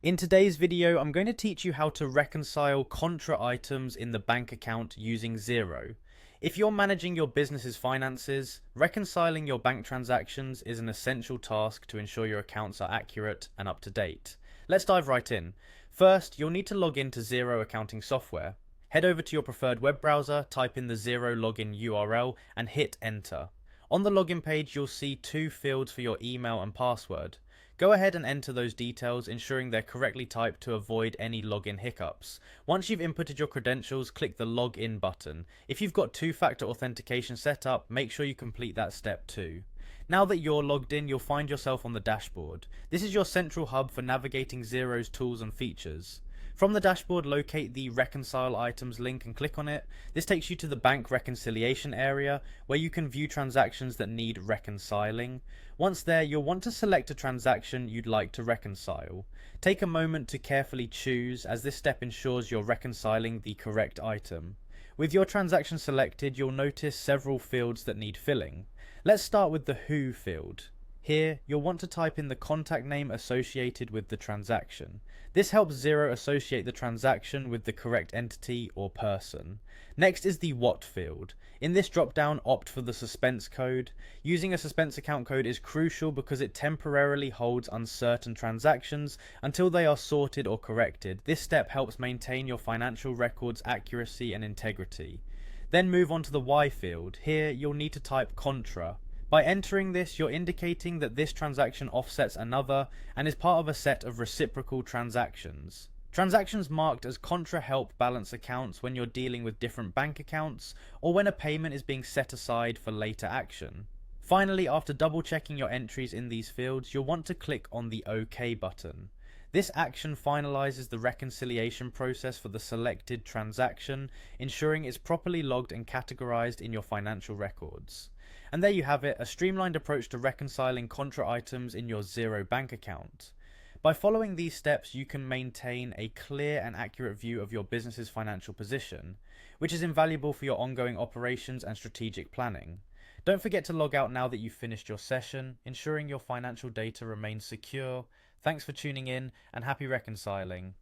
In today's video, I'm going to teach you how to reconcile contra items in the bank account using Xero. If you're managing your business's finances, reconciling your bank transactions is an essential task to ensure your accounts are accurate and up to date. Let's dive right in. First, you'll need to log into Xero accounting software. Head over to your preferred web browser, type in the Xero login URL, and hit enter. On the login page, you'll see two fields for your email and password. Go ahead and enter those details, ensuring they're correctly typed to avoid any login hiccups. Once you've inputted your credentials, click the login button. If you've got two-factor authentication set up, make sure you complete that step too. Now that you're logged in, you'll find yourself on the dashboard. This is your central hub for navigating Xero's tools and features. From the dashboard, locate the Reconcile Items link and click on it. This takes you to the bank reconciliation area, where you can view transactions that need reconciling. Once there, you'll want to select a transaction you'd like to reconcile. Take a moment to carefully choose, as this step ensures you're reconciling the correct item. With your transaction selected, you'll notice several fields that need filling. Let's start with the Who field. Here, you'll want to type in the contact name associated with the transaction. This helps Xero associate the transaction with the correct entity or person. Next is the What field. In this drop-down, opt for the suspense code. Using a suspense account code is crucial because it temporarily holds uncertain transactions until they are sorted or corrected. This step helps maintain your financial records' accuracy and integrity. Then move on to the Why field. Here, you'll need to type contra. By entering this, you're indicating that this transaction offsets another and is part of a set of reciprocal transactions. Transactions marked as contra help balance accounts when you're dealing with different bank accounts or when a payment is being set aside for later action. Finally, after double checking your entries in these fields, you'll want to click on the OK button. This action finalizes the reconciliation process for the selected transaction, ensuring it's properly logged and categorized in your financial records. And there you have it, a streamlined approach to reconciling contra items in your Xero bank account. By following these steps, you can maintain a clear and accurate view of your business's financial position, which is invaluable for your ongoing operations and strategic planning. Don't forget to log out now that you've finished your session, ensuring your financial data remains secure. Thanks for tuning in and happy reconciling.